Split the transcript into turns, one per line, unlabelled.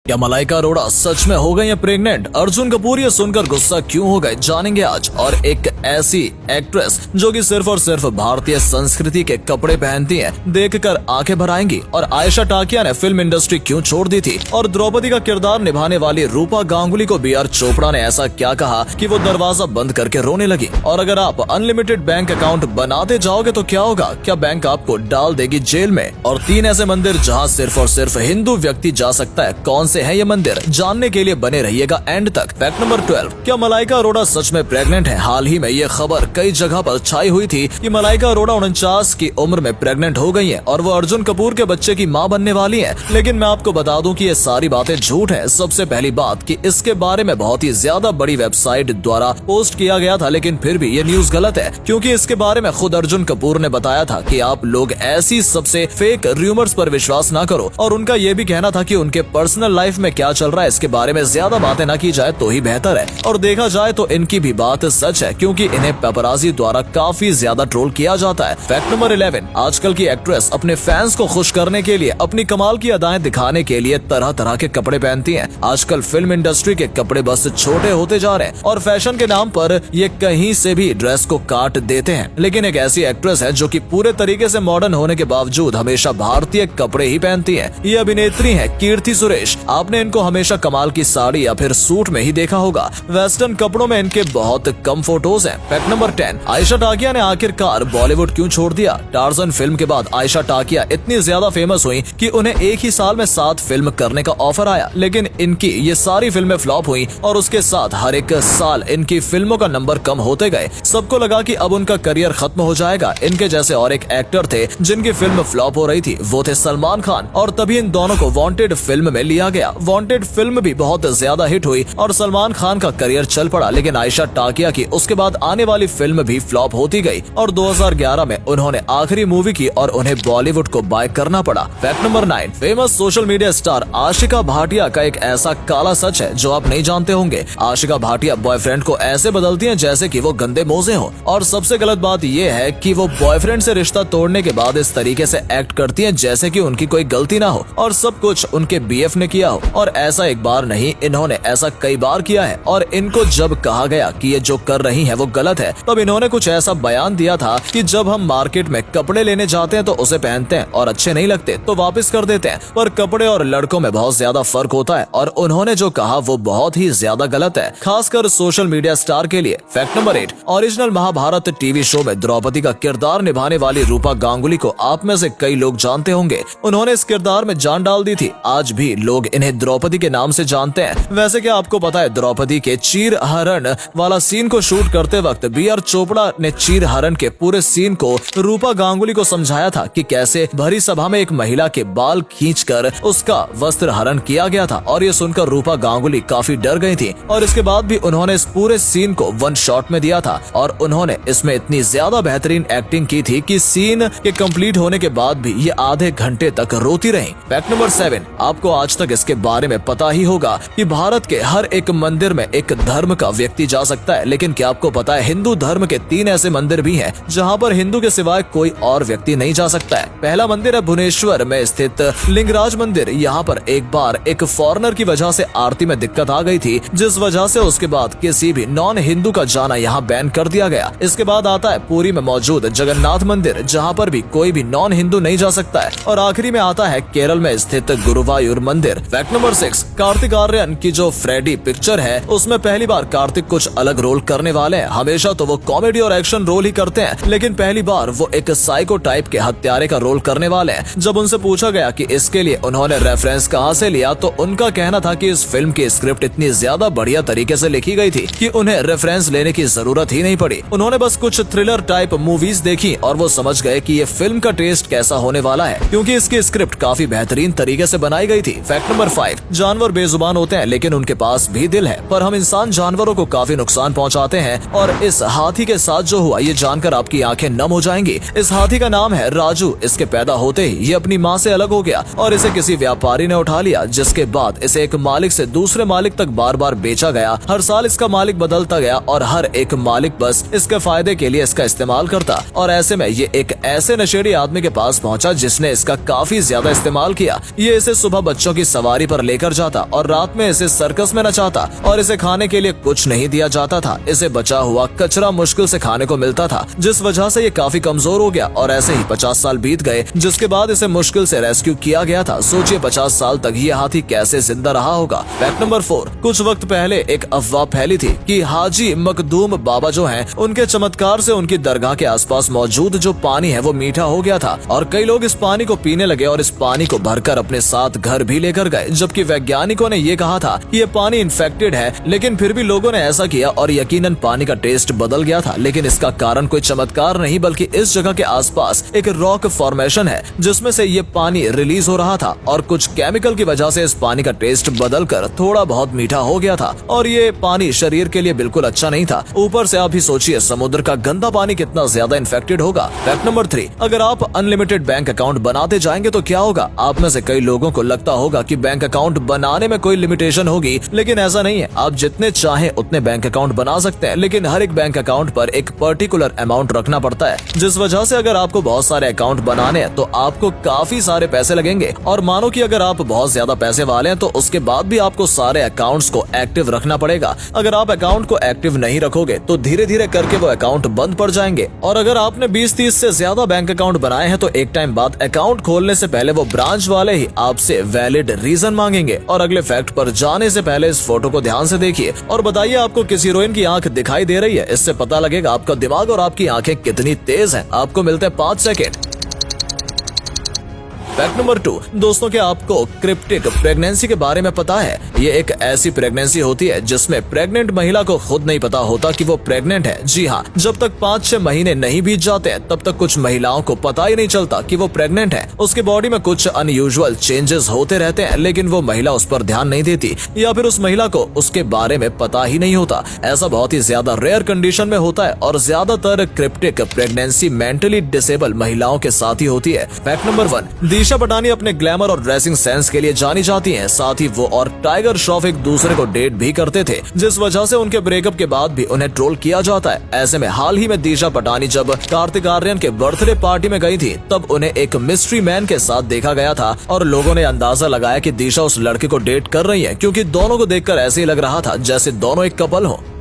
क्या मलाइका अरोड़ा सच में हो गई है प्रेग्नेंट? अर्जुन कपूर ये सुनकर गुस्सा क्यों हो गए, जानेंगे आज। और एक ऐसी एक्ट्रेस जो कि सिर्फ और सिर्फ भारतीय संस्कृति के कपड़े पहनती है, देखकर आंखें भर आएंगी। और आयशा टाकिया ने फिल्म इंडस्ट्री क्यों छोड़ दी थी, और द्रौपदी का किरदार निभाने वाली रूपा गांगुली को बी.आर. चोपड़ा ने ऐसा क्या कहा कि वो दरवाजा बंद करके रोने लगी। और अगर आप अनलिमिटेड बैंक अकाउंट बनाते जाओगे तो क्या होगा, क्या बैंक आपको डाल देगी जेल में। और 3 ऐसे मंदिर जहाँ सिर्फ और सिर्फ हिंदू व्यक्ति जा सकता है, कौन से हैं ये मंदिर, जानने के लिए बने रहिएगा एंड तक। फैक्ट नंबर 12, क्या मलाइका अरोड़ा सच में प्रेग्नेंट है? हाल ही में ये खबर कई जगह पर छाई हुई थी कि मलाइका अरोड़ा 49 की उम्र में प्रेग्नेंट हो गई है और वो अर्जुन कपूर के बच्चे की मां बनने वाली है। लेकिन मैं आपको बता दूं कि ये सारी बातें झूठ है। सबसे पहली बात कि इसके बारे में बहुत ही ज्यादा बड़ी वेबसाइट द्वारा पोस्ट किया गया था, लेकिन फिर भी ये न्यूज गलत है, क्योंकि इसके बारे में खुद अर्जुन कपूर ने बताया था कि आप लोग ऐसी सबसे फेक रूमर्स पर विश्वास ना करो। और उनका ये भी कहना था कि उनके पर्सनल लाइफ में क्या चल रहा है इसके बारे में ज्यादा बातें ना की जाए तो ही बेहतर है। और देखा जाए तो इनकी भी बात सच है, क्योंकि इन्हें पेपराजी द्वारा काफी ज्यादा ट्रोल किया जाता है। फैक्ट नंबर 11, आजकल की एक्ट्रेस अपने फैंस को खुश करने के लिए, अपनी कमाल की अदाएं दिखाने के लिए तरह तरह के कपड़े पहनती हैं। आजकल फिल्म इंडस्ट्री के कपड़े बस छोटे होते जा रहे हैं और फैशन के नाम पर ये कहीं से भी ड्रेस को काट देते हैं। लेकिन एक ऐसी एक्ट्रेस है जो कि पूरे तरीके से मॉडर्न होने के बावजूद हमेशा भारतीय कपड़े ही पहनती है। ये अभिनेत्री है कीर्ति सुरेश। आपने इनको हमेशा कमाल की साड़ी या फिर सूट में ही देखा होगा। वेस्टर्न कपड़ों में इनके बहुत कम फोटोज हैं। फैक्ट नंबर 10, आयशा टाकिया ने आखिरकार बॉलीवुड क्यों छोड़ दिया? टार्जन फिल्म के बाद आयशा टाकिया इतनी ज्यादा फेमस हुई कि उन्हें एक ही साल में 7 फिल्म करने का ऑफर आया, लेकिन इनकी ये सारी फिल्में फ्लॉप हुई और उसके साथ हर एक साल इनकी फिल्मों का नंबर कम होते गए। सबको लगा कि अब उनका करियर खत्म हो जाएगा। इनके जैसे और एक एक्टर थे जिनकी फिल्म फ्लॉप हो रही थी, वो थे सलमान खान। और तभी इन दोनों को वांटेड फिल्म में लिया गया। वांटेड फिल्म भी बहुत ज्यादा हिट हुई और सलमान खान का करियर चल पड़ा, लेकिन आयशा टाकिया की उसके बाद आने वाली फिल्म भी फ्लॉप होती गई और 2011 में उन्होंने आखिरी मूवी की और उन्हें बॉलीवुड को बाय करना पड़ा। Fact number 9, famous social media star Ashika Bhatia का एक ऐसा काला सच है जो आप नहीं जानते होंगे। आशिका भाटिया बॉयफ्रेंड को ऐसे बदलती हैं जैसे कि वो गंदे मोजे हो। और सबसे गलत बात ये है कि वो बॉयफ्रेंड से रिश्ता तोड़ने के बाद इस तरीके से एक्ट करती हैं जैसे कि उनकी कोई गलती ना हो और सब कुछ उनके बीएफ ने किया हो। और ऐसा एक बार नहीं, इन्होंने ऐसा कई बार किया है। और इनको जब कहा गया कि ये जो कर रही हैं वो गलत है, तब इन्होंने कुछ ऐसा बयान दिया था कि जब हम मार्केट में कपड़े लेने जाते हैं तो उसे पहनते हैं और अच्छे नहीं लगते तो वापस कर देते हैं, पर कपड़े और लड़कों में बहुत ज्यादा फर्क होता है। और उन्होंने जो कहा वो बहुत ही ज्यादा गलत है, खासकर सोशल मीडिया स्टार के लिए। Fact number 8, original Mahabharat TV show में द्रौपदी का किरदार निभाने वाली रूपा गांगुली को आप में से कई लोग जानते होंगे। उन्होंने इस किरदार में जान डाल दी थी। आज भी लोग इन्हें द्रौपदी के नाम से जानते हैं। वैसे क्या आपको पता है, द्रौपदी के चीर हरण वाला सीन को शूट करते वक्त बी.आर. चोपड़ा ने चीर हरण के पूरे सीन को रूपा गांगुली को समझाया था कि कैसे भरी सभा में एक महिला के बाल खींचकर उसका वस्त्र हरण किया गया था। और ये सुनकर रूपा गांगुली काफी डर गई थी और इसके बाद भी उन्होंने इस पूरे सीन को 1 शॉट में दिया था। और उन्होंने इसमें इतनी ज्यादा बेहतरीन एक्टिंग की थी कि सीन के कंप्लीट होने के बाद भी ये आधे घंटे तक रोती रही। फैक्ट नंबर 7, आपको आज तक इसके बारे में पता ही होगा कि भारत के हर एक मंदिर में एक धर्म का व्यक्ति जा सकता है, लेकिन क्या आपको पता है हिंदू धर्म के 3 ऐसे मंदिर भी हैं जहां पर हिंदू के सिवाय कोई और व्यक्ति नहीं जा सकता है। पहला मंदिर है भुवनेश्वर में स्थित लिंगराज मंदिर। यहाँ पर एक बार एक फॉरेनर की वजह से आरती में दिक्कत आ गई थी, जिस वजह से उसके बाद किसी भी नॉन हिंदू का जाना यहाँ बैन कर दिया गया। इसके बाद आता है पुरी में मौजूद जगन्नाथ मंदिर, जहाँ पर भी कोई भी नॉन हिंदू नहीं जा सकता है। और आखिरी में आता है केरल में स्थित गुरुवायूर मंदिर। फैक्ट नंबर 6, कार्तिक आर्यन की जो फ्रेडी पिक्चर है उसमें पहली बार कार्तिक कुछ अलग रोल करने वाले हैं। हमेशा तो वो कॉमेडी और एक्शन रोल ही करते हैं, लेकिन पहली बार वो एक साइको टाइप के हत्यारे का रोल करने वाले हैं। जब उनसे पूछा गया कि इसके लिए उन्होंने रेफरेंस कहां से लिया, तो उनका कहना था कि इस फिल्म की स्क्रिप्ट इतनी ज्यादा बढ़िया तरीके से लिखी गई थी कि उन्हें रेफरेंस लेने की जरूरत ही नहीं पड़ी। उन्होंने बस कुछ थ्रिलर टाइप मूवीज देखी और वो समझ गए कि ये फिल्म का टेस्ट कैसा होने वाला है, क्योंकि इसकी स्क्रिप्ट काफी बेहतरीन तरीके से बनाई गई थी। फैक्ट नंबर 5, जानवर बेजुबान होते हैं लेकिन उनके पास भी दिल है, पर हम इंसान जानवरों को काफी नुकसान पहुंचाते हैं। और इस हाथी के साथ जो हुआ ये जानकर आपकी आंखें नम हो जाएंगी। इस हाथी का नाम है राजू। इसके पैदा होते ही ये अपनी माँ से अलग हो गया और इसे किसी व्यापारी ने उठा लिया, जिसके बाद इसे एक मालिक से दूसरे मालिक तक बार बार बेचा गया। हर साल इसका मालिक बदलता गया और हर एक मालिक बस इसके फायदे के लिए इसका इस्तेमाल करता। और ऐसे में ये एक ऐसे नशेड़ी आदमी के पास पहुंचा जिसने इसका काफी ज्यादा इस्तेमाल किया। ये इसे सुबह बच्चों की सवारी सफारी पर लेकर जाता और रात में इसे सर्कस में नचाता और इसे खाने के लिए कुछ नहीं दिया जाता था। इसे बचा हुआ कचरा मुश्किल से खाने को मिलता था, जिस वजह से ये काफी कमजोर हो गया और ऐसे ही 50 साल बीत गए, जिसके बाद इसे मुश्किल से रेस्क्यू किया गया था। सोचिए 50 साल तक ये हाथी कैसे जिंदा रहा होगा। फैक्ट नंबर 4, कुछ वक्त पहले एक अफवाह फैली थी कि हाजी मखदूम बाबा जो हैं, उनके चमत्कार से उनकी दरगाह के आसपास मौजूद जो पानी है वो मीठा हो गया था और कई लोग इस पानी को पीने लगे और इस पानी को भरकर अपने साथ घर भी लेकर गए, जबकि वैज्ञानिकों ने ये कहा था कि ये पानी इन्फेक्टेड है, लेकिन फिर भी लोगों ने ऐसा किया और यकीनन पानी का टेस्ट बदल गया था। लेकिन इसका कारण कोई चमत्कार नहीं, बल्कि इस जगह के आसपास एक रॉक फॉर्मेशन है जिसमें से ये पानी रिलीज हो रहा था और कुछ केमिकल की वजह से इस पानी का टेस्ट बदलकर थोड़ा बहुत मीठा हो गया था और ये पानी शरीर के लिए बिल्कुल अच्छा नहीं था। ऊपर से आप ही सोचिए समुद्र का गंदा पानी कितना ज्यादा इन्फेक्टेड होगा। फैक्ट नंबर 3, अगर आप अनलिमिटेड बैंक अकाउंट बनाते जाएंगे तो क्या होगा। आप में से कई लोगों को लगता होगा कि बैंक अकाउंट बनाने में कोई लिमिटेशन होगी, लेकिन ऐसा नहीं है। आप जितने चाहे उतने बैंक अकाउंट बना सकते हैं, लेकिन हर एक बैंक अकाउंट पर एक पर्टिकुलर अमाउंट रखना पड़ता है, जिस वजह से अगर आपको बहुत सारे अकाउंट बनाने हैं तो आपको काफी सारे पैसे लगेंगे। और मानो कि अगर आप बहुत ज्यादा पैसे वाले हैं तो उसके बाद भी आपको सारे अकाउंट्स को एक्टिव रखना पड़ेगा। अगर आप अकाउंट को एक्टिव नहीं रखोगे तो धीरे धीरे करके वो अकाउंट बंद पड़ जाएंगे। और अगर आपने 20-30 से ज्यादा बैंक अकाउंट बनाए हैं तो एक टाइम बाद अकाउंट खोलने से पहले वो ब्रांच वाले ही आपसे वैलिड रीजन मांगेंगे। और अगले फैक्ट पर जाने से पहले इस फोटो को ध्यान से देखिए और बताइए आपको किस हीरोइन की आंख दिखाई दे रही है। इससे पता लगेगा आपका दिमाग और आपकी आंखें कितनी तेज हैं। आपको मिलते हैं 5 सेकेंड। फैक्ट नंबर 2, दोस्तों क्या आपको क्रिप्टिक प्रेगनेंसी के बारे में पता है। ये एक ऐसी प्रेगनेंसी होती है जिसमें प्रेग्नेंट महिला को खुद नहीं पता होता कि वो प्रेग्नेंट है। जी हाँ, जब तक 5-6 महीने नहीं बीत जाते हैं तब तक कुछ महिलाओं को पता ही नहीं चलता कि वो प्रेग्नेंट है। उसके बॉडी में कुछ अनयूजुअल चेंजेस होते रहते हैं, लेकिन वो महिला उस पर ध्यान नहीं देती या फिर उस महिला को उसके बारे में पता ही नहीं होता। ऐसा बहुत ही ज्यादा रेयर कंडीशन में होता है और ज्यादातर क्रिप्टिक प्रेगनेंसी मेंटली डिसेबल महिलाओं के साथ ही होती है। फैक्ट नंबर 1, दिशा पटानी अपने ग्लैमर और ड्रेसिंग सेंस के लिए जानी जाती हैं। साथ ही वो और टाइगर श्रॉफ एक दूसरे को डेट भी करते थे, जिस वजह से उनके ब्रेकअप के बाद भी उन्हें ट्रोल किया जाता है। ऐसे में हाल ही में दिशा पटानी जब कार्तिक आर्यन के बर्थडे पार्टी में गई थी तब उन्हें एक मिस्ट्री मैन के साथ देखा गया था और लोगों ने अंदाजा लगाया कि दिशा उस लड़के को डेट कर रही है, क्योंकि दोनों को देखकर ऐसे ही लग रहा था जैसे दोनों एक कपल हो।